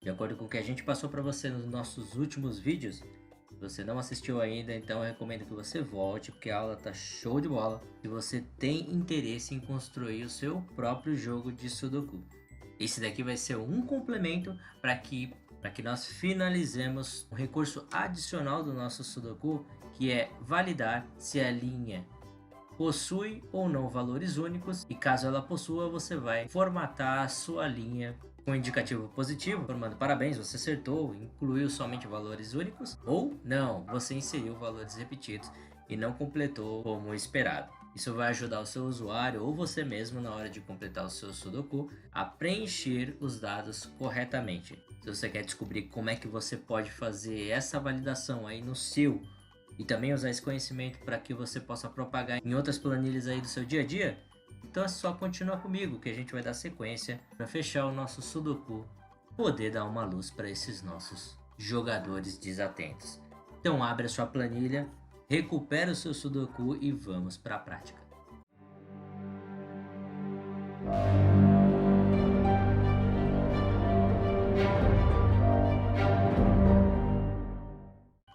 De acordo com o que a gente passou para você nos nossos últimos vídeos, se você não assistiu ainda, então eu recomendo que você volte, porque a aula tá show de bola. Se você tem interesse em construir o seu próprio jogo de Sudoku. Esse daqui vai ser um complemento para que nós finalizemos um recurso adicional do nosso Sudoku, que é validar se a linha possui ou não valores únicos, e caso ela possua, você vai formatar a sua linha com indicativo positivo, formando parabéns, você acertou, incluiu somente valores únicos, ou não, você inseriu valores repetidos e não completou como esperado. Isso vai ajudar o seu usuário ou você mesmo na hora de completar o seu Sudoku a preencher os dados corretamente. Se você quer descobrir como é que você pode fazer essa validação aí no seu e também usar esse conhecimento para que você possa propagar em outras planilhas aí do seu dia a dia, então é só continuar comigo que a gente vai dar sequência para fechar o nosso Sudoku, poder dar uma luz para esses nossos jogadores desatentos. Então abre a sua planilha, recupera o seu Sudoku e vamos para a prática.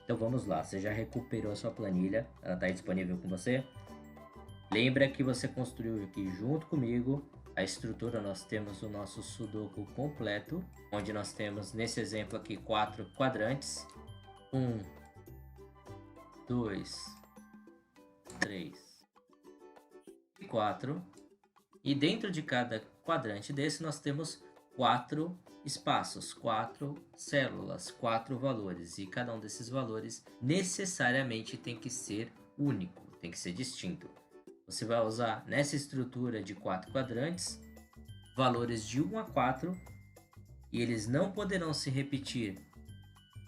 Então vamos lá, você já recuperou a sua planilha, ela está disponível com você? Lembra que você construiu aqui junto comigo a estrutura. Nós temos o nosso Sudoku completo, onde nós temos nesse exemplo aqui 4 quadrantes, 1, 2, 3 e 4, e dentro de cada quadrante desse nós temos 4 espaços, 4 células, 4 valores, e cada um desses valores necessariamente tem que ser único, tem que ser distinto. Você vai usar nessa estrutura de 4 quadrantes valores de 1 a 4, e eles não poderão se repetir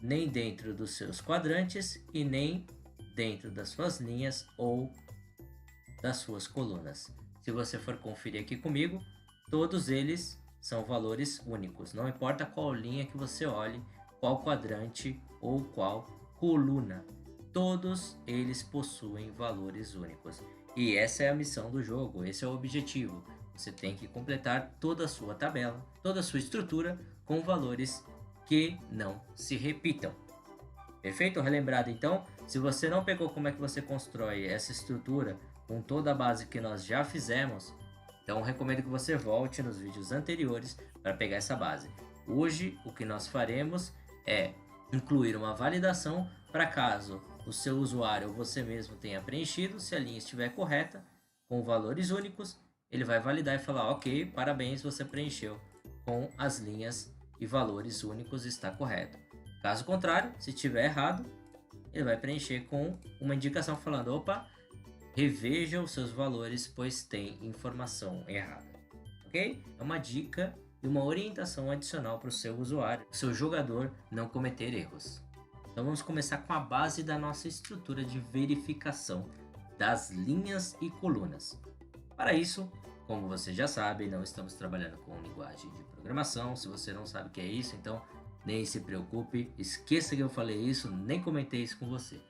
nem dentro dos seus quadrantes e nem dentro das suas linhas ou das suas colunas. Se você for conferir aqui comigo, todos eles são valores únicos. Não importa qual linha que você olhe, qual quadrante ou qual coluna, todos eles possuem valores únicos. E essa é a missão do jogo, esse é o objetivo. Você tem que completar toda a sua tabela, toda a sua estrutura com valores que não se repitam. Perfeito? Relembrado então? Se você não pegou como é que você constrói essa estrutura com toda a base que nós já fizemos, então recomendo que você volte nos vídeos anteriores para pegar essa base. Hoje o que nós faremos é incluir uma validação para caso o seu usuário ou você mesmo tenha preenchido, se a linha estiver correta, com valores únicos, ele vai validar e falar, ok, parabéns, você preencheu com as linhas e valores únicos, está correto. Caso contrário, se estiver errado, ele vai preencher com uma indicação falando, opa, reveja os seus valores, pois tem informação errada. Ok? É uma dica e uma orientação adicional para o seu usuário, o seu jogador, não cometer erros. Então vamos começar com a base da nossa estrutura de verificação das linhas e colunas. Para isso, como você já sabe, não estamos trabalhando com linguagem de programação. Se você não sabe o que é isso, então nem se preocupe, esqueça que eu falei isso, nem comentei isso com você.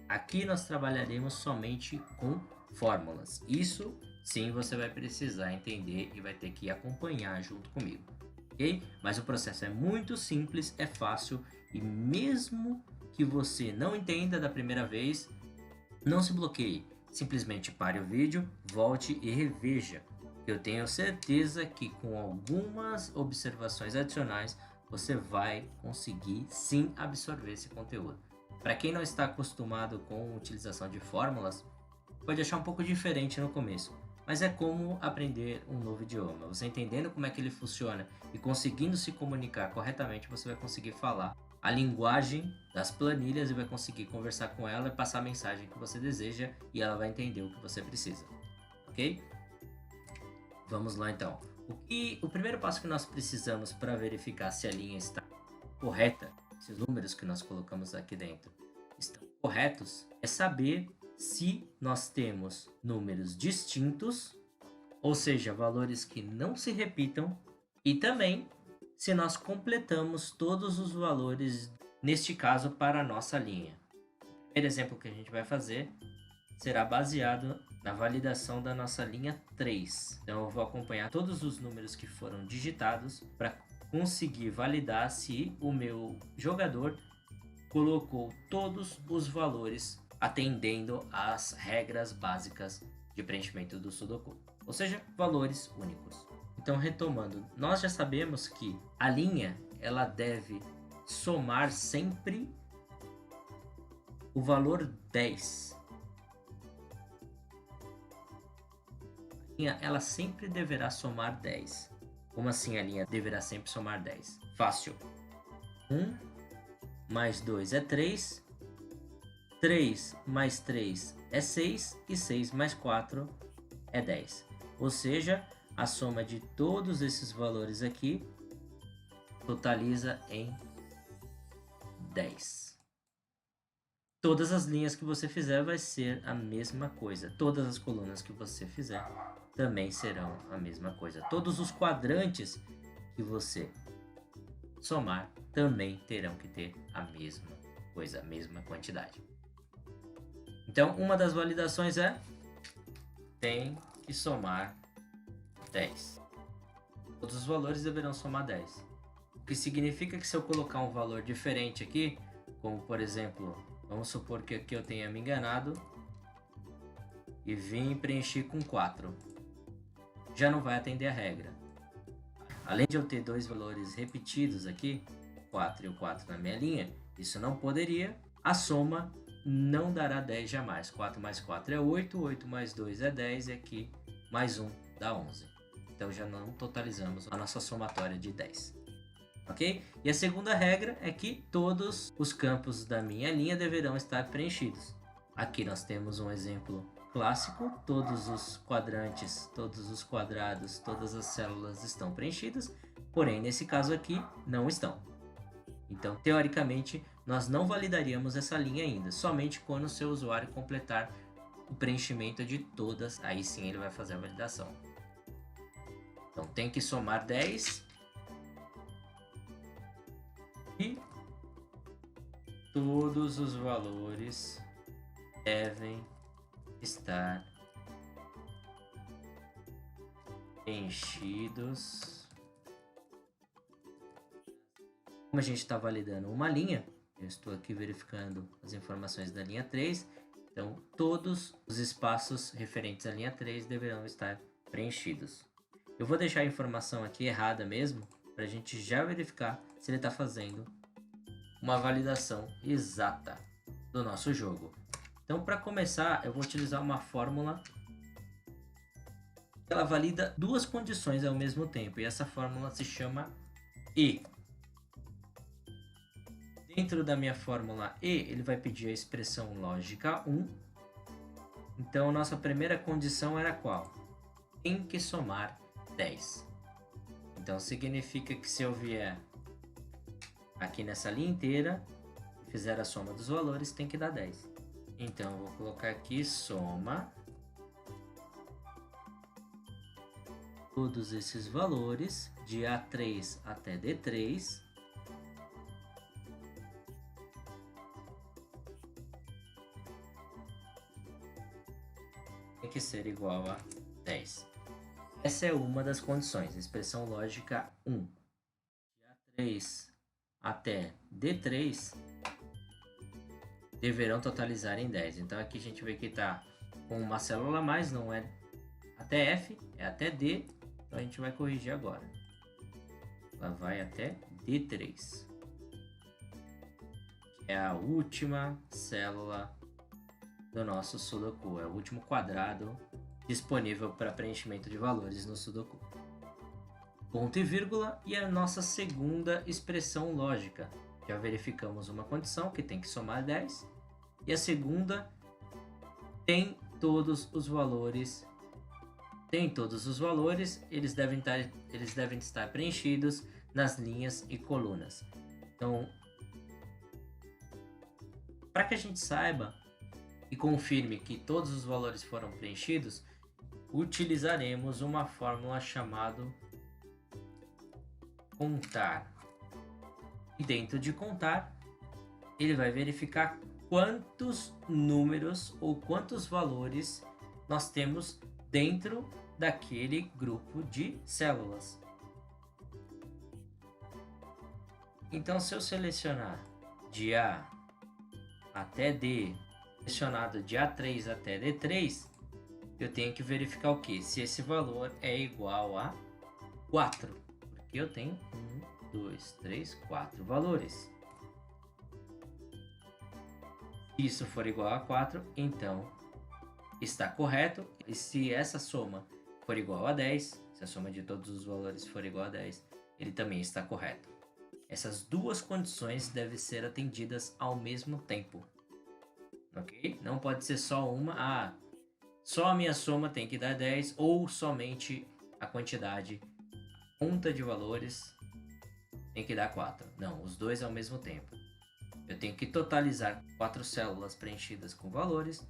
Aqui nós trabalharemos somente com fórmulas. Isso sim você vai precisar entender e vai ter que acompanhar junto comigo, ok? Mas o processo é muito simples, é fácil, e mesmo que você não entenda da primeira vez, não se bloqueie. Simplesmente pare o vídeo, volte e reveja. Eu tenho certeza que com algumas observações adicionais você vai conseguir sim absorver esse conteúdo. Para quem não está acostumado com a utilização de fórmulas, pode achar um pouco diferente no começo, mas é como aprender um novo idioma. Você entendendo como é que ele funciona e conseguindo se comunicar corretamente, você vai conseguir falar a linguagem das planilhas e vai conseguir conversar com ela e passar a mensagem que você deseja, e ela vai entender o que você precisa, ok? Vamos lá então. O primeiro passo que nós precisamos para verificar se a linha está correta, se os números que nós colocamos aqui dentro estão corretos, é saber se nós temos números distintos, ou seja, valores que não se repitam, e também se nós completamos todos os valores, neste caso, para a nossa linha. O primeiro exemplo que a gente vai fazer será baseado na validação da nossa linha 3. Então eu vou acompanhar todos os números que foram digitados para conseguir validar se o meu jogador colocou todos os valores atendendo às regras básicas de preenchimento do Sudoku, ou seja, valores únicos. Então, retomando, nós já sabemos que a linha ela deve somar sempre o valor 10. A linha ela sempre deverá somar 10. Como assim a linha deverá sempre somar 10? Fácil. 1 mais 2 é 3. 3 mais 3 é 6. E 6 mais 4 é 10. Ou seja, a soma de todos esses valores aqui totaliza em 10. Todas as linhas que você fizer vai ser a mesma coisa. Todas as colunas que você fizer também serão a mesma coisa. Todos os quadrantes que você somar também terão que ter a mesma coisa, a mesma quantidade. Então, uma das validações é tem que somar 10. Todos os valores deverão somar 10. O que significa que se eu colocar um valor diferente aqui, como por exemplo, vamos supor que aqui eu tenha me enganado e vim preencher com 4. Já não vai atender a regra. Além de eu ter dois valores repetidos aqui, 4 e o 4 na minha linha, isso não poderia. A soma não dará 10 jamais. 4 mais 4 é 8, 8 mais 2 é 10 e aqui mais 1 dá 11. Então já não totalizamos a nossa somatória de 10. Ok? E a segunda regra é que todos os campos da minha linha deverão estar preenchidos. Aqui nós temos um exemplo clássico, todos os quadrantes, todos os quadrados, todas as células estão preenchidas, porém nesse caso aqui não estão. Então, teoricamente, nós não validaríamos essa linha ainda, somente quando o seu usuário completar o preenchimento de todas, aí sim ele vai fazer a validação. Então, tem que somar 10 e todos os valores devem estar preenchidos. Como a gente está validando uma linha, eu estou aqui verificando as informações da linha 3, então todos os espaços referentes à linha 3 deverão estar preenchidos. Eu vou deixar a informação aqui errada mesmo, para a gente já verificar se ele está fazendo uma validação exata do nosso jogo. Então, para começar, eu vou utilizar uma fórmula que ela valida duas condições ao mesmo tempo, e essa fórmula se chama E. Dentro da minha fórmula E, ele vai pedir a expressão lógica 1. Então, nossa primeira condição era qual? Tem que somar 10. Então, significa que se eu vier aqui nessa linha inteira e fizer a soma dos valores, tem que dar 10. Então, eu vou colocar aqui soma todos esses valores de A3 até D3. Tem que ser igual a 10. Essa é uma das condições, expressão lógica 1. De A3 até D3 deverão totalizar em 10. Então aqui a gente vê que está com uma célula a mais, não é até F, é até D. Então a gente vai corrigir agora. Ela vai até D3, que é a última célula do nosso Sudoku, é o último quadrado disponível para preenchimento de valores no Sudoku. Ponto e vírgula e a nossa segunda expressão lógica. Já verificamos uma condição que tem que somar 10 e a segunda tem todos os valores. Eles devem estar preenchidos nas linhas e colunas. Então, para que a gente saiba e confirme que todos os valores foram preenchidos, utilizaremos uma fórmula chamada contar. E dentro de contar, ele vai verificar quantos números ou quantos valores nós temos dentro daquele grupo de células. Então, se eu selecionar de A até D, selecionado de A3 até D3, eu tenho que verificar o que? Se esse valor é igual a 4. Porque eu tenho 1, 2, 3, 4 valores. Se isso for igual a 4, então está correto. E se essa soma for igual a 10, se a soma de todos os valores for igual a 10, ele também está correto. Essas duas condições devem ser atendidas ao mesmo tempo. Ok? Não pode ser só uma. Só a minha soma tem que dar 10 ou somente a quantidade conta de valores tem que dar 4. Não, os dois ao mesmo tempo. Eu tenho que totalizar 4 células preenchidas com valores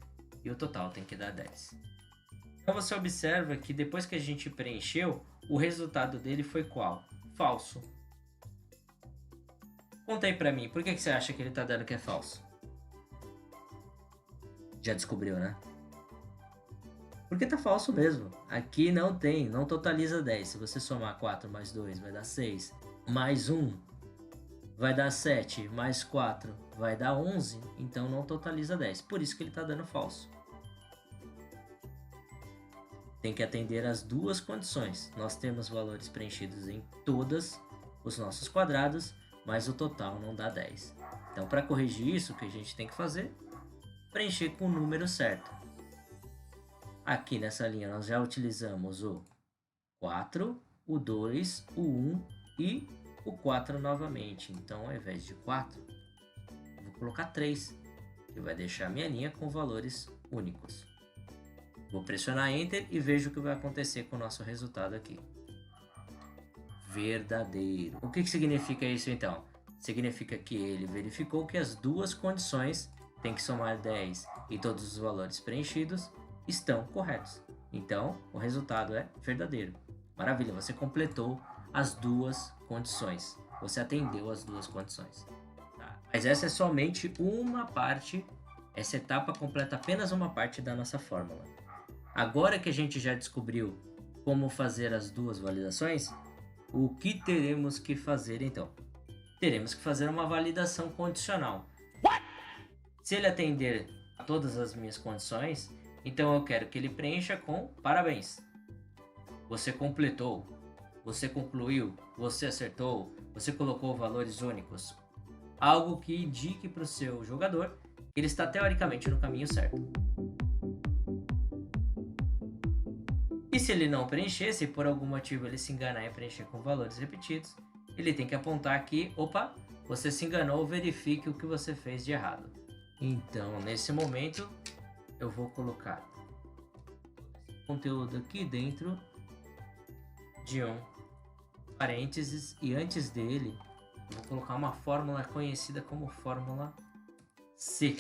e o total tem que dar 10. Então você observa que depois que a gente preencheu, o resultado dele foi qual? Falso. Conta aí pra mim, por que você acha que ele tá dando que é falso? Já descobriu, né? Porque tá falso mesmo. Aqui não tem, não totaliza 10. Se você somar 4 mais 2 vai dar 6. Mais 1 vai dar 7. Mais 4 vai dar 11. Então não totaliza 10. Por isso que ele tá dando falso. Tem que atender as duas condições. Nós temos valores preenchidos em todos os nossos quadrados, mas o total não dá 10. Então, para corrigir isso, o que a gente tem que fazer? Preencher com o número certo. Aqui nessa linha nós já utilizamos o 4, o 2, o 1 e o 4 novamente. Então, ao invés de 4, eu vou colocar 3, que vai deixar minha linha com valores únicos. Vou pressionar Enter e vejo o que vai acontecer com o nosso resultado aqui. Verdadeiro. O que significa isso então? Significa que ele verificou que as duas condições, tem que somar 10 e todos os valores preenchidos, estão corretos. Então, o resultado é verdadeiro. Maravilha, você completou as duas condições. Você atendeu as duas condições. Tá? Mas essa é somente uma parte, essa etapa completa apenas uma parte da nossa fórmula. Agora que a gente já descobriu como fazer as duas validações, o que teremos que fazer então? Teremos que fazer uma validação condicional. Se ele atender a todas as minhas condições, então eu quero que ele preencha com parabéns. Você completou, você concluiu, você acertou, você colocou valores únicos. Algo que indique para o seu jogador que ele está teoricamente no caminho certo. E se ele não preencher, se por algum motivo ele se enganar e preencher com valores repetidos, ele tem que apontar aqui, opa, você se enganou, verifique o que você fez de errado. Então, nesse momento, eu vou colocar conteúdo aqui dentro de um parênteses e antes dele, eu vou colocar uma fórmula conhecida como fórmula C.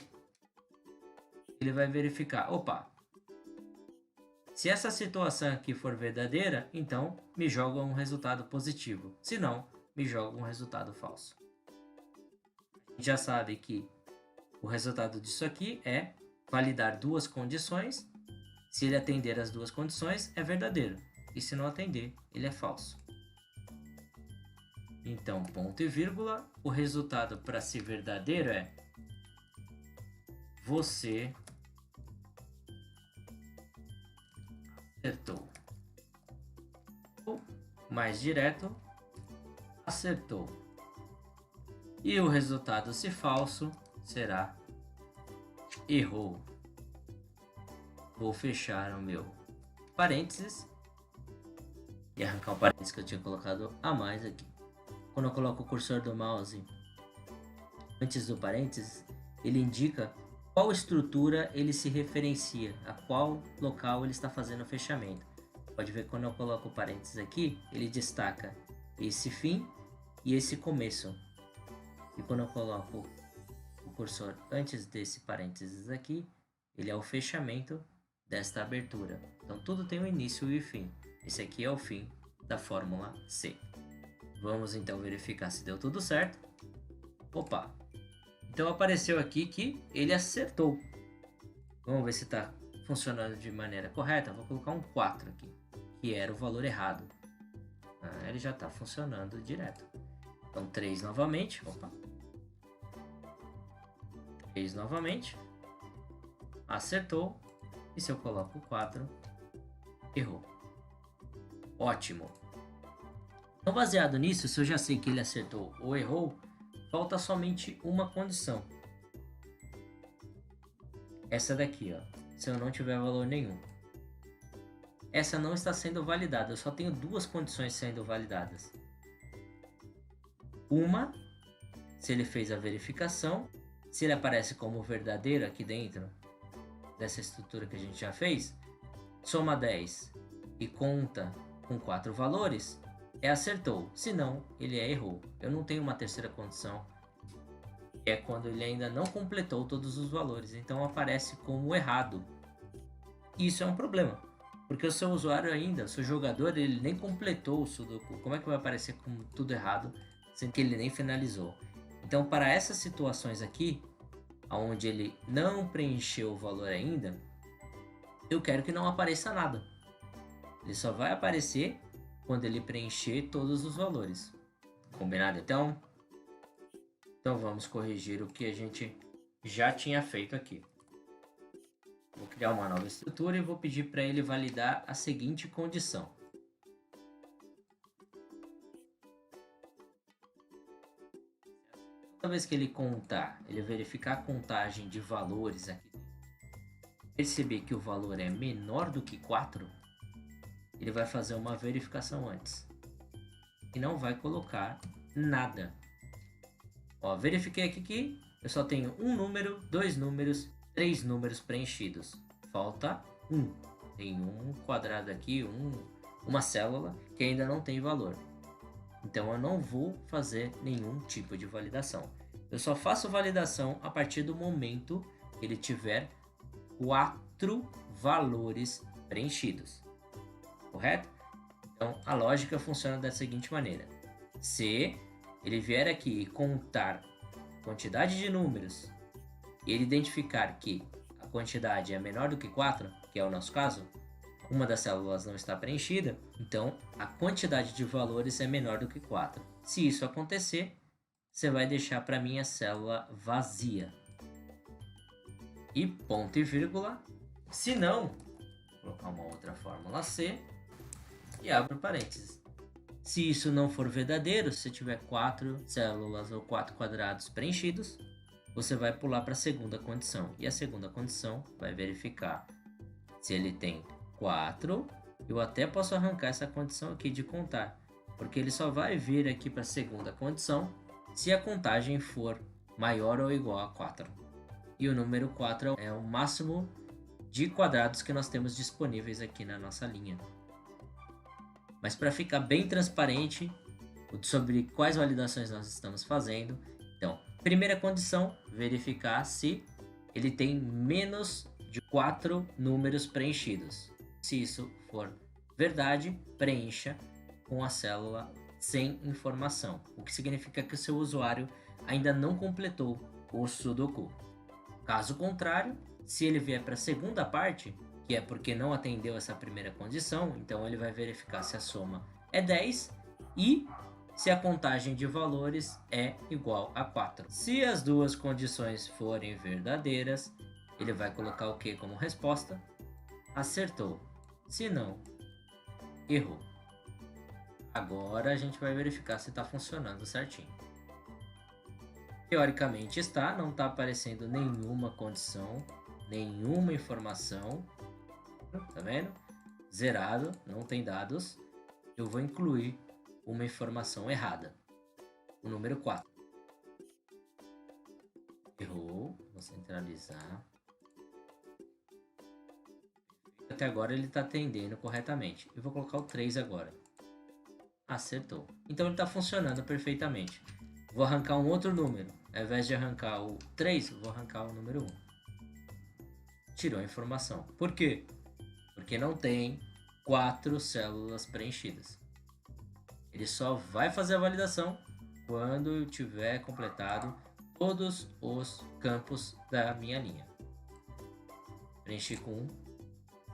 Ele vai verificar, opa, se essa situação aqui for verdadeira, então me joga um resultado positivo. Se não, me joga um resultado falso. A gente já sabe que o resultado disso aqui é validar duas condições. Se ele atender as duas condições, é verdadeiro. E se não atender, ele é falso. Então, ponto e vírgula, o resultado para ser verdadeiro é você acertou. Ou, mais direto, acertou. E o resultado, se falso, será errou. Vou fechar o meu parênteses e arrancar o parênteses que eu tinha colocado a mais aqui. Quando eu coloco o cursor do mouse antes do parênteses, ele indica qual estrutura ele se referencia, a qual local ele está fazendo o fechamento. Pode ver que quando eu coloco o parênteses aqui, ele destaca esse fim e esse começo. E quando eu coloco o cursor antes desse parênteses aqui, ele é o fechamento desta abertura. Então tudo tem um início e um fim. Esse aqui é o fim da fórmula C. Vamos então verificar se deu tudo certo. Opa! Então apareceu aqui que ele acertou. Vamos ver se está funcionando de maneira correta. Vou colocar um 4 aqui, que era o valor errado. Ele já está funcionando direto. Então 3 novamente. Opa. 3 novamente. Acertou. E se eu coloco 4, errou. Ótimo. Então, baseado nisso, se eu já sei que ele acertou ou errou, falta somente uma condição. Essa daqui, ó. Se eu não tiver valor nenhum. Essa não está sendo validada. Eu só tenho duas condições sendo validadas. Uma, se ele fez a verificação. Se ele aparece como verdadeiro aqui dentro dessa estrutura que a gente já fez, soma 10 e conta com 4 valores, acertou. Se não, ele errou. Eu não tenho uma terceira condição, que é quando ele ainda não completou todos os valores. Então aparece como errado. Isso é um problema, porque o seu usuário ainda, o seu jogador, ele nem completou o Sudoku. Como é que vai aparecer como tudo errado, sendo que ele nem finalizou? Então, para essas situações aqui, onde ele não preencheu o valor ainda, eu quero que não apareça nada. Ele só vai aparecer quando ele preencher todos os valores. Combinado, então? Então vamos corrigir o que a gente já tinha feito aqui. Vou criar uma nova estrutura e vou pedir para ele validar a seguinte condição. Toda vez que ele contar, ele verificar a contagem de valores aqui, perceber que o valor é menor do que 4, ele vai fazer uma verificação antes. E não vai colocar nada. Ó, verifiquei aqui que eu só tenho um número, 2 números, 3 números preenchidos. Falta 1. Tem um quadrado aqui, uma célula que ainda não tem valor. Então eu não vou fazer nenhum tipo de validação. Eu só faço validação a partir do momento que ele tiver 4 valores preenchidos. Correto? Então a lógica funciona da seguinte maneira. Se ele vier aqui e contar a quantidade de números e ele identificar que a quantidade é menor do que 4, que é o nosso caso, uma das células não está preenchida, então a quantidade de valores é menor do que 4. Se isso acontecer, você vai deixar para mim a célula vazia. E ponto e vírgula. Se não, vou colocar uma outra fórmula C e abro parênteses. Se isso não for verdadeiro, se tiver 4 células ou 4 quadrados preenchidos, você vai pular para a segunda condição. E a segunda condição vai verificar se ele tem 4. Eu até posso arrancar essa condição aqui de contar, porque ele só vai vir aqui para a segunda condição se a contagem for maior ou igual a 4. E o número 4 é o máximo de quadrados que nós temos disponíveis aqui na nossa linha. Mas para ficar bem transparente sobre quais validações nós estamos fazendo, então, primeira condição, verificar se ele tem menos de 4 números preenchidos. Se isso for verdade, preencha com a célula sem informação, o que significa que o seu usuário ainda não completou o Sudoku. Caso contrário, se ele vier para a segunda parte, que é porque não atendeu essa primeira condição, então ele vai verificar se a soma é 10 e se a contagem de valores é igual a 4. Se as duas condições forem verdadeiras, ele vai colocar o que como resposta? Acertou. Se não, errou. Agora a gente vai verificar se está funcionando certinho. Teoricamente está, não está aparecendo nenhuma condição, nenhuma informação. Tá vendo? Zerado, não tem dados. Eu vou incluir uma informação errada. O número 4. Errou. Vou centralizar. Até agora ele está atendendo corretamente. Eu vou colocar o 3 agora. Acertou. Então ele está funcionando perfeitamente. Vou arrancar um outro número. Ao invés de arrancar o 3, vou arrancar o número 1. Tirou a informação. Por quê? Porque não tem 4 células preenchidas. Ele só vai fazer a validação quando eu tiver completado todos os campos da minha linha. Preenchi com 1,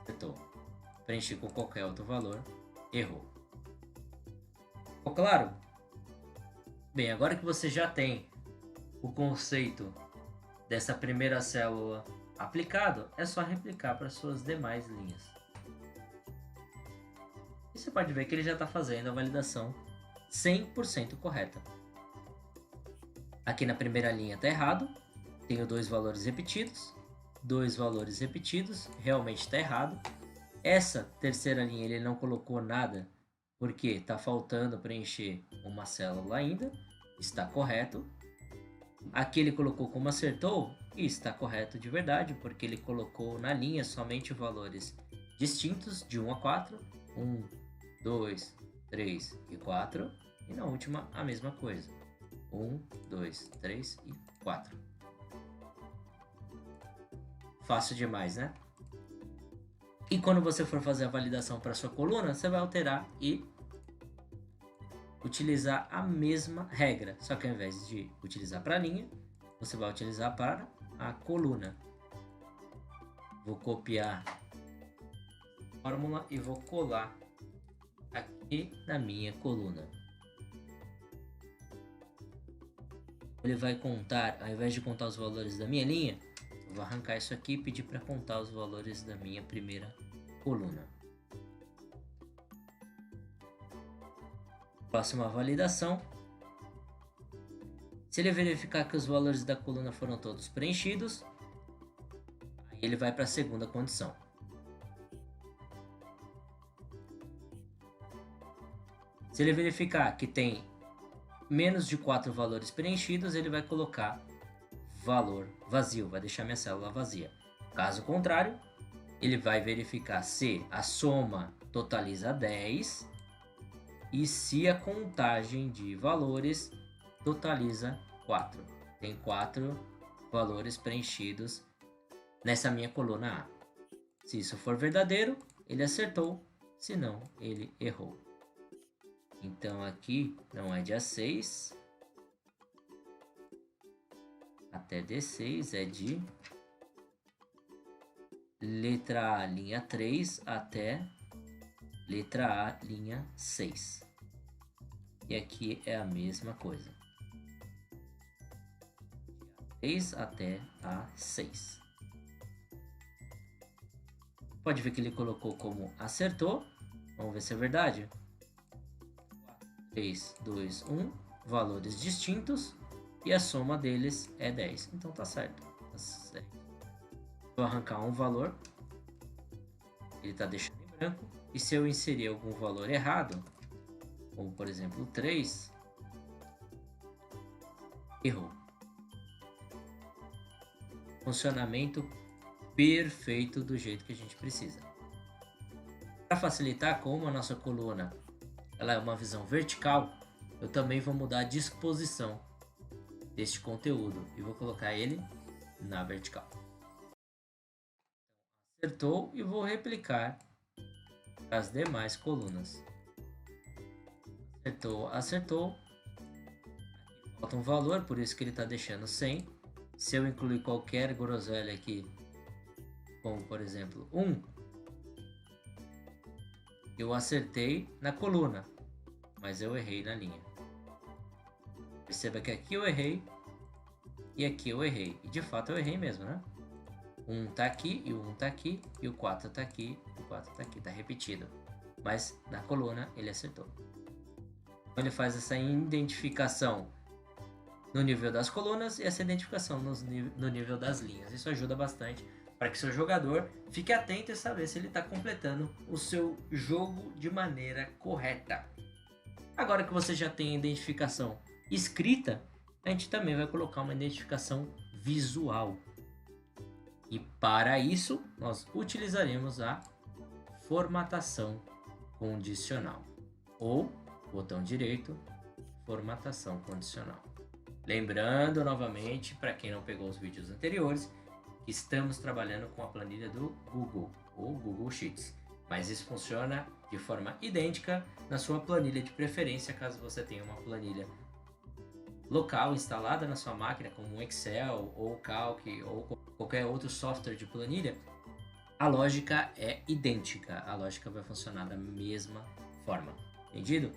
acertou. Preenchi com qualquer outro valor, errou. Ficou claro? Bem, agora que você já tem o conceito dessa primeira célula aplicado, é só replicar para suas demais linhas. E você pode ver que ele já está fazendo a validação 100% correta. Aqui na primeira linha está errado, tenho 2 valores repetidos, 2 valores repetidos, realmente está errado. Essa terceira linha ele não colocou nada, porque está faltando preencher uma célula ainda, está correto. Aqui ele colocou como acertou e está correto de verdade, porque ele colocou na linha somente valores distintos de 1 a 4, 1, 2, 3 e 4, e na última a mesma coisa, 1, 2, 3 e 4. Fácil demais, né? E quando você for fazer a validação para sua coluna, você vai alterar e utilizar a mesma regra, só que ao invés de utilizar para a linha, você vai utilizar para a coluna. Vou copiar a fórmula e vou colar aqui na minha coluna. Ele vai contar, ao invés de contar os valores da minha linha, eu vou arrancar isso aqui e pedir para contar os valores da minha primeira coluna. Próxima validação. Se ele verificar que os valores da coluna foram todos preenchidos, aí ele vai para a segunda condição. Se ele verificar que tem menos de 4 valores preenchidos, ele vai colocar valor vazio, vai deixar minha célula vazia. Caso contrário, ele vai verificar se a soma totaliza 10 e se a contagem de valores totaliza 4. Tem 4 valores preenchidos nessa minha coluna A. Se isso for verdadeiro, ele acertou, se não, ele errou. Então aqui não é de A6 até D6, é de letra A, linha 3 até letra A, linha 6. E aqui é a mesma coisa. 3 até A6. Pode ver que ele colocou como acertou. Vamos ver se é verdade. 3, 2, 1. Valores distintos. E a soma deles é 10. Então tá certo. Tá certo. Vou arrancar um valor. Ele está deixando em branco. E se eu inserir algum valor errado, como por exemplo 3, errou. Funcionamento perfeito do jeito que a gente precisa. Para facilitar, como a nossa coluna ela é uma visão vertical, eu também vou mudar a disposição deste conteúdo e vou colocar ele na vertical. Acertou e vou replicar as demais colunas. Acertou, acertou. Aqui falta um valor, por isso que ele está deixando 100. Se eu incluir qualquer groselha aqui, como por exemplo 1, eu acertei na coluna, mas eu errei na linha. Perceba que aqui eu errei e aqui eu errei. E de fato eu errei mesmo, né? 1 tá aqui e o 1 tá aqui e o 4 tá aqui e o 4 tá aqui, tá repetido. Mas na coluna ele acertou. Então ele faz essa identificação no nível das colunas e essa identificação no nível das linhas. Isso ajuda bastante para que seu jogador fique atento e saber se ele está completando o seu jogo de maneira correta. Agora que você já tem a identificação escrita, a gente também vai colocar uma identificação visual. E para isso, nós utilizaremos a formatação condicional. Ou, botão direito, formatação condicional. Lembrando novamente, para quem não pegou os vídeos anteriores, que estamos trabalhando com a planilha do Google, ou Google Sheets. Mas isso funciona de forma idêntica na sua planilha de preferência, caso você tenha uma planilha local instalada na sua máquina, como o Excel, ou o Calc, ou qualquer outro software de planilha. A lógica é idêntica, a lógica vai funcionar da mesma forma. Entendido?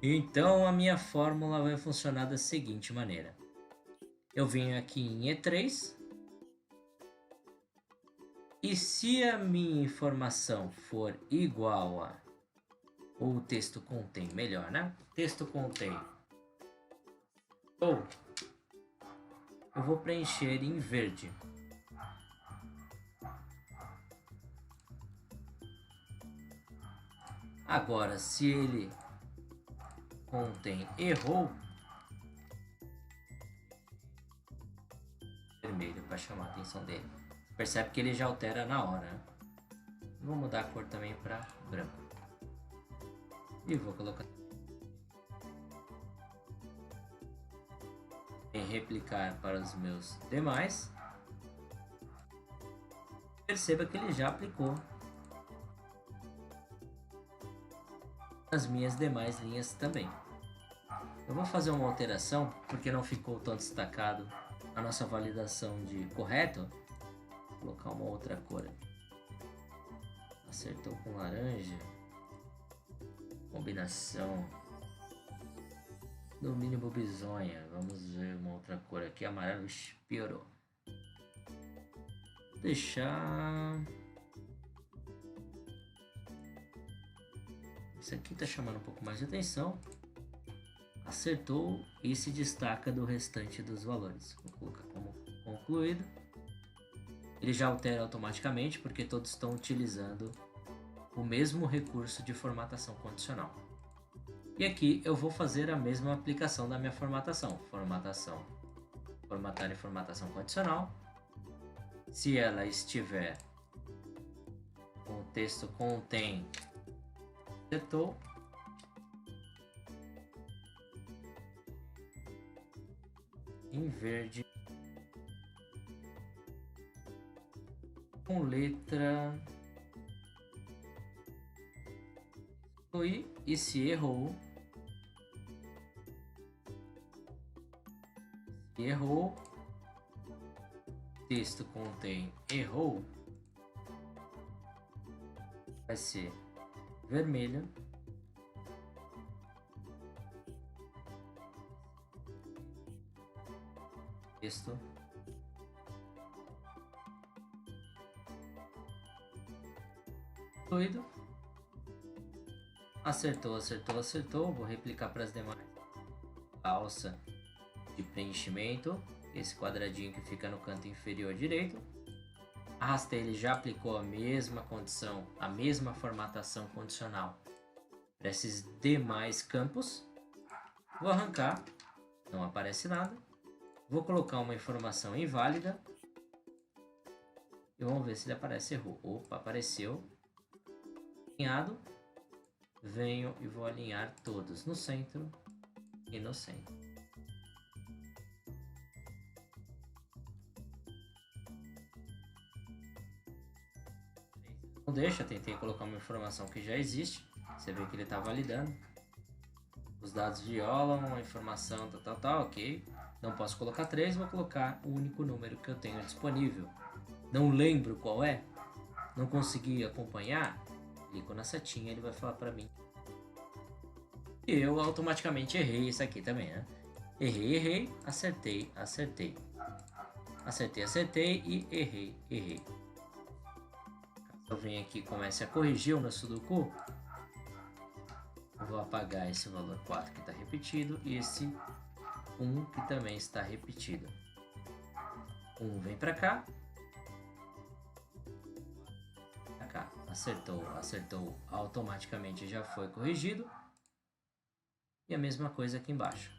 Então a minha fórmula vai funcionar da seguinte maneira. Eu venho aqui em E3 e se a minha informação for igual a, ou o texto contém, melhor, né? Texto contém, ou eu vou preencher em verde. Agora, se ele contém errou, vermelho para chamar a atenção dele. Você percebe que ele já altera na hora, né? Vou mudar a cor também para branco. E vou colocar em replicar para os meus demais. Perceba que ele já aplicou as minhas demais linhas também. Eu vou fazer uma alteração porque não ficou tão destacado a nossa validação de correto. Vou colocar uma outra cor. Acertou com laranja. Combinação do mínimo bizonha. Vamos ver uma outra cor aqui. Amarelo. Piorou. Vou deixar... Esse aqui tá chamando um pouco mais de atenção. Acertou e se destaca do restante dos valores. Vou colocar como concluído. Ele já altera automaticamente porque todos estão utilizando o mesmo recurso de formatação condicional. E aqui eu vou fazer a mesma aplicação da minha formatação. Formatar e formatação condicional. Se ela estiver com o texto contém setor, em verde com letra e se errou, texto contém errou, vai ser vermelho. Texto doido. Acertou. Vou replicar para as demais. Alça de preenchimento. Esse quadradinho que fica no canto inferior direito. Arrastei, ele já aplicou a mesma condição, a mesma formatação condicional para esses demais campos. Vou arrancar, não aparece nada. Vou colocar uma informação inválida. E vamos ver se ele aparece errou. Opa, apareceu. Alinhado. Venho e vou alinhar todos no centro e no centro. Não deixa, tentei colocar uma informação que já existe. Você vê que ele está validando. Os dados violam a informação, tal, ok. Não posso colocar 3, vou colocar o único número que eu tenho disponível. Não lembro qual é? Não consegui acompanhar? Clico na setinha, ele vai falar para mim. E eu automaticamente errei isso aqui também, né? Errei, acertei e errei. Eu venho aqui e comece a corrigir o meu Sudoku. Eu vou apagar esse valor 4 que está repetido e esse 1 que também está repetido. 1 vem para cá. Acertou, automaticamente já foi corrigido. E a mesma coisa aqui embaixo.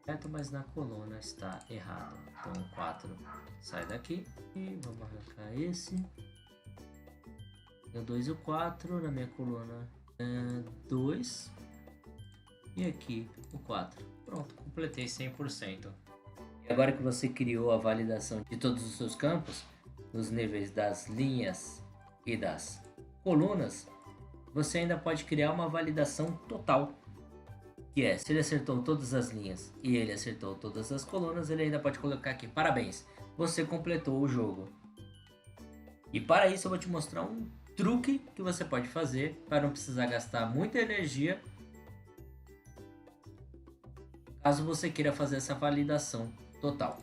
Certo, mas na coluna está errado. Então o 4 sai daqui e vamos arrancar esse. O 2 e o 4 na minha coluna 2 e aqui o 4. Pronto, completei 100%. E agora que você criou a validação de todos os seus campos, nos níveis das linhas e das colunas, você ainda pode criar uma validação total, que é, se ele acertou todas as linhas e ele acertou todas as colunas, ele ainda pode colocar aqui, parabéns, você completou o jogo. E para isso eu vou te mostrar um truque que você pode fazer para não precisar gastar muita energia caso você queira fazer essa validação total.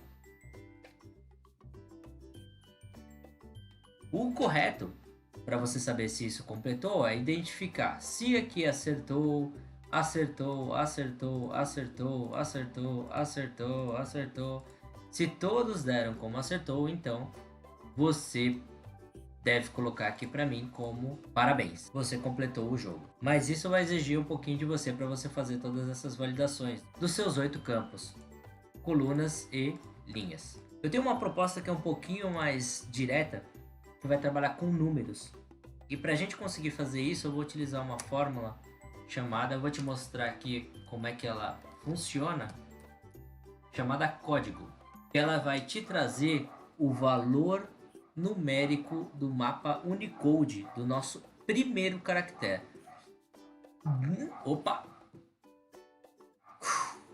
O correto para você saber se isso completou é identificar se aqui acertou, acertou, acertou, acertou, acertou, acertou, acertou. Se todos deram como acertou, então você deve colocar aqui para mim como parabéns, você completou o jogo. Mas isso vai exigir um pouquinho de você para você fazer todas essas validações dos seus 8 campos, colunas e linhas. Eu tenho uma proposta que é um pouquinho mais direta, que vai trabalhar com números. E para a gente conseguir fazer isso, eu vou utilizar uma fórmula chamada, eu vou te mostrar aqui como é que ela funciona, chamada código. Ela vai te trazer o valor numérico do mapa Unicode do nosso primeiro caractere. Opa!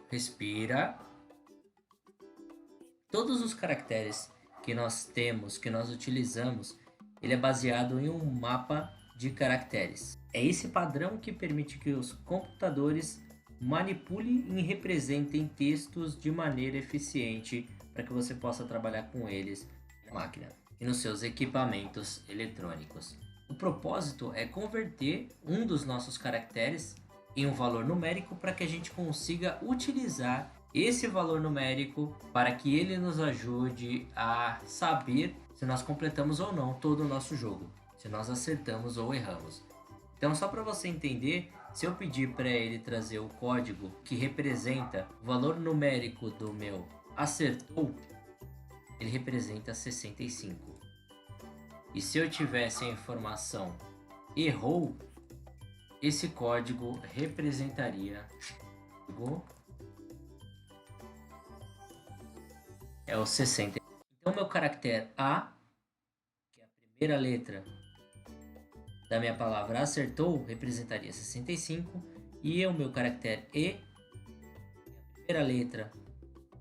Respira. Todos os caracteres que nós temos, que nós utilizamos, ele é baseado em um mapa de caracteres. É esse padrão que permite que os computadores manipulem e representem textos de maneira eficiente para que você possa trabalhar com eles na máquina e nos seus equipamentos eletrônicos. O propósito é converter um dos nossos caracteres em um valor numérico para que a gente consiga utilizar esse valor numérico para que ele nos ajude a saber se nós completamos ou não todo o nosso jogo, se nós acertamos ou erramos. Então, só para você entender, se eu pedir para ele trazer o código que representa o valor numérico do meu acertou, ele representa 65. E se eu tivesse a informação errou, esse código representaria é o 60. Então meu caractere A, que é a primeira letra da minha palavra acertou, representaria 65, e o meu caractere E, que é a primeira letra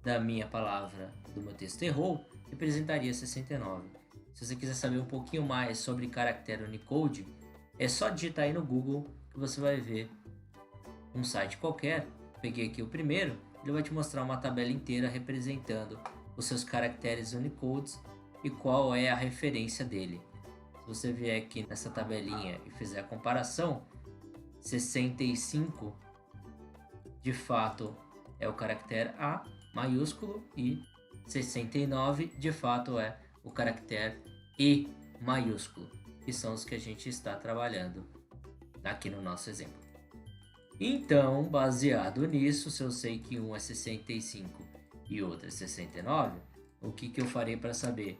da minha palavra do meu texto errou, representaria 69. Se você quiser saber um pouquinho mais sobre caractere Unicode, é só digitar aí no Google que você vai ver um site qualquer. Peguei aqui o primeiro, ele vai te mostrar uma tabela inteira representando os seus caracteres Unicodes e qual é a referência dele. Se você vier aqui nessa tabelinha e fizer a comparação, 65 de fato é o caractere A maiúsculo e 69 de fato é o caractere E maiúsculo, que são os que a gente está trabalhando aqui no nosso exemplo. Então, baseado nisso, se eu sei que um é 65 e outro é 69, o que eu farei para saber?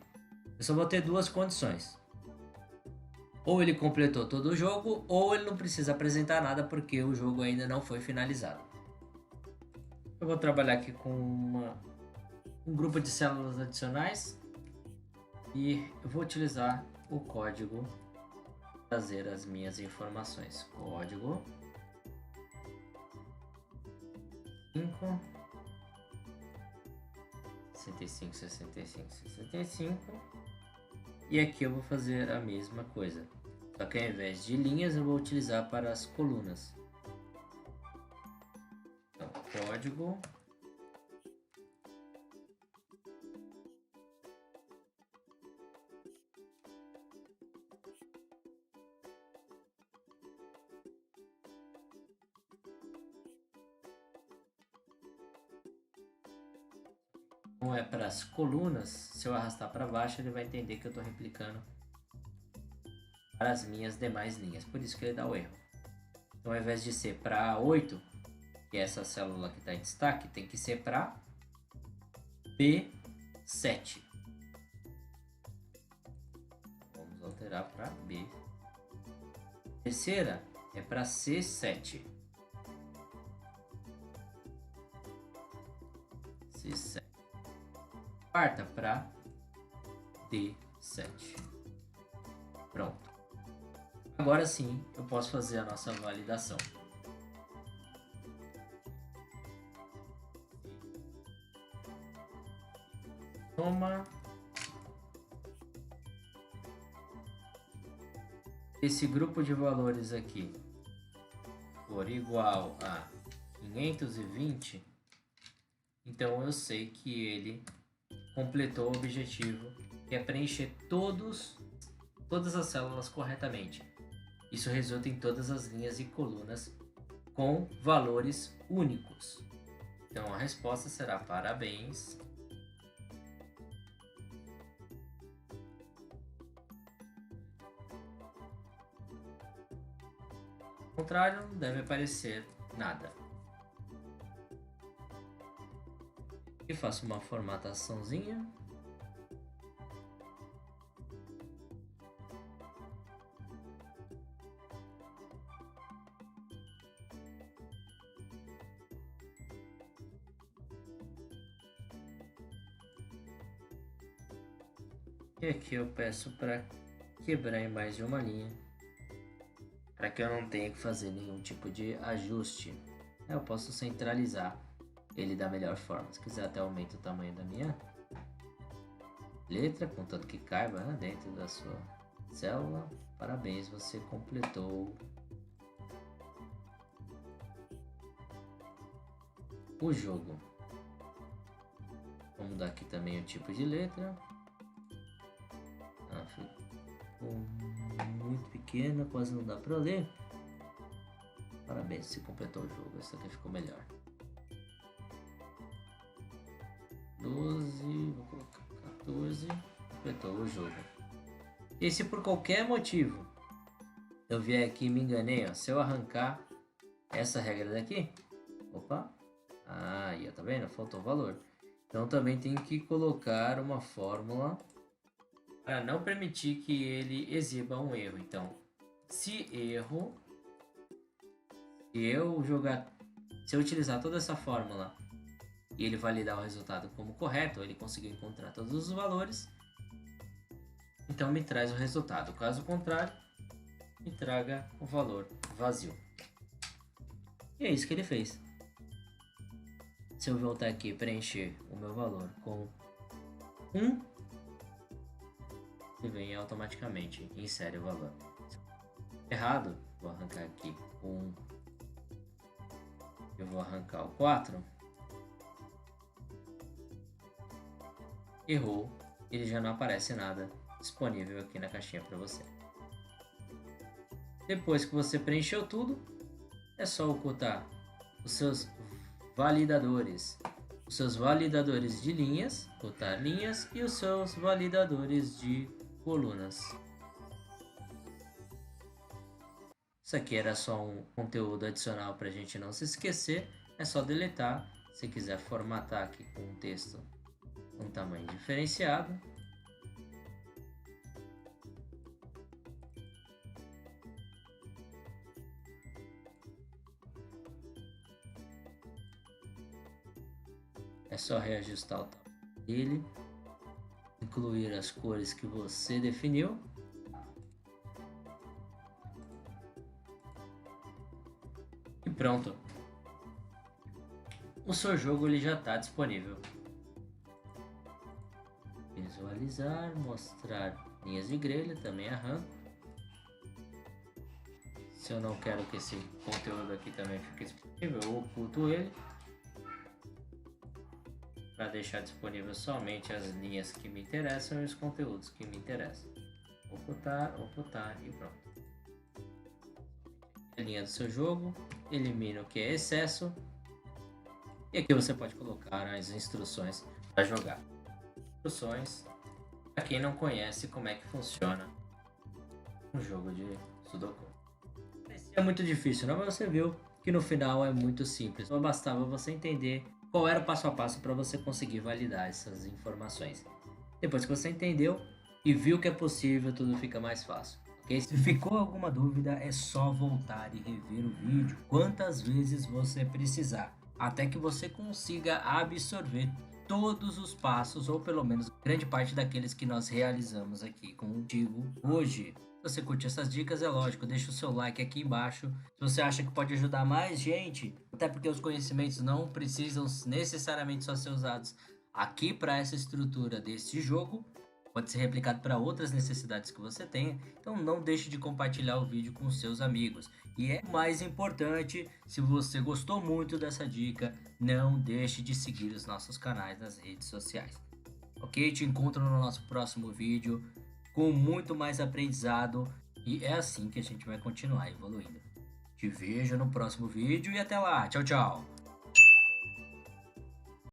Eu só vou ter duas condições. Ou ele completou todo o jogo, ou ele não precisa apresentar nada porque o jogo ainda não foi finalizado. Eu vou trabalhar aqui com um grupo de células adicionais e eu vou utilizar o código para trazer as minhas informações. Código 5 65, 65, 65. E aqui eu vou fazer a mesma coisa, só que ao invés de linhas eu vou utilizar para as colunas. Então, código como é para as colunas, se eu arrastar para baixo ele vai entender que eu estou replicando para as minhas demais linhas, por isso que ele dá o erro. Então ao invés de ser para 8, que é essa célula que está em destaque, tem que ser para B7. Vamos alterar para B. Terceira é para C7. C7. Quarta para D7. Pronto. Agora sim eu posso fazer a nossa validação. Soma esse grupo de valores aqui for igual a 520, então eu sei que ele completou o objetivo, que é preencher todas as células corretamente. Isso resulta em todas as linhas e colunas com valores únicos. Então a resposta será parabéns. Ao contrário, não deve aparecer nada. E faço uma formataçãozinha. E aqui eu peço para quebrar em mais de uma linha, para que eu não tenha que fazer nenhum tipo de ajuste. Eu posso centralizar ele da melhor forma. Se quiser até aumento o tamanho da minha letra, contanto que caiba, né, dentro da sua célula. Parabéns, você completou o jogo. Vamos mudar aqui também o tipo de letra. Ficou muito pequena, quase não dá para ler. Parabéns, você completou o jogo. Esse aqui ficou melhor. 12, vou colocar 14, completou o jogo. E se por qualquer motivo eu vier aqui e me enganei, ó, se eu arrancar essa regra daqui, opa, aí, tá vendo? Faltou valor. Então também tem que colocar uma fórmula para não permitir que ele exiba um erro. Então, se eu utilizar toda essa fórmula e ele validar o resultado como correto, ele conseguiu encontrar todos os valores, então me traz o resultado. Caso contrário, me traga o valor vazio. E é isso que ele fez. Se eu voltar aqui e preencher o meu valor com 1, ele vem automaticamente, insere o valor. Errado, vou arrancar aqui o 1. Eu vou arrancar o 4. Errou, ele já não aparece nada disponível aqui na caixinha para você. Depois que você preencheu tudo, é só ocultar os seus validadores de linhas, ocultar linhas, e os seus validadores de colunas. Isso aqui era só um conteúdo adicional para a gente não se esquecer. É só deletar. Se quiser formatar aqui com um texto com tamanho diferenciado, é só reajustar o tamanho dele, incluir as cores que você definiu. E pronto. O seu jogo ele já está disponível. Visualizar, mostrar linhas de grelha, também arranco. Se eu não quero que esse conteúdo aqui também fique disponível, eu oculto ele para deixar disponível somente as linhas que me interessam e os conteúdos que me interessam. Ocultar e pronto. A linha do seu jogo, elimina o que é excesso, e aqui você pode colocar as instruções para jogar. Instruções para quem não conhece como é que funciona um jogo de Sudoku. Parecia muito difícil, não? Mas você viu que no final é muito simples. Só bastava você entender qual era o passo a passo para você conseguir validar essas informações. Depois que você entendeu e viu que é possível, tudo fica mais fácil. Okay? Se ficou alguma dúvida, é só voltar e rever o vídeo quantas vezes você precisar, até que você consiga absorver todos os passos, ou pelo menos grande parte daqueles que nós realizamos aqui contigo hoje. Se você curte essas dicas, é lógico, deixa o seu like aqui embaixo. Se você acha que pode ajudar mais gente, até porque os conhecimentos não precisam necessariamente só ser usados aqui para essa estrutura desse jogo, pode ser replicado para outras necessidades que você tenha. Então não deixe de compartilhar o vídeo com seus amigos. E é mais importante, se você gostou muito dessa dica, não deixe de seguir os nossos canais nas redes sociais. Ok? Te encontro no nosso próximo vídeo com muito mais aprendizado e é assim que a gente vai continuar evoluindo. Te vejo no próximo vídeo e até lá. Tchau, tchau!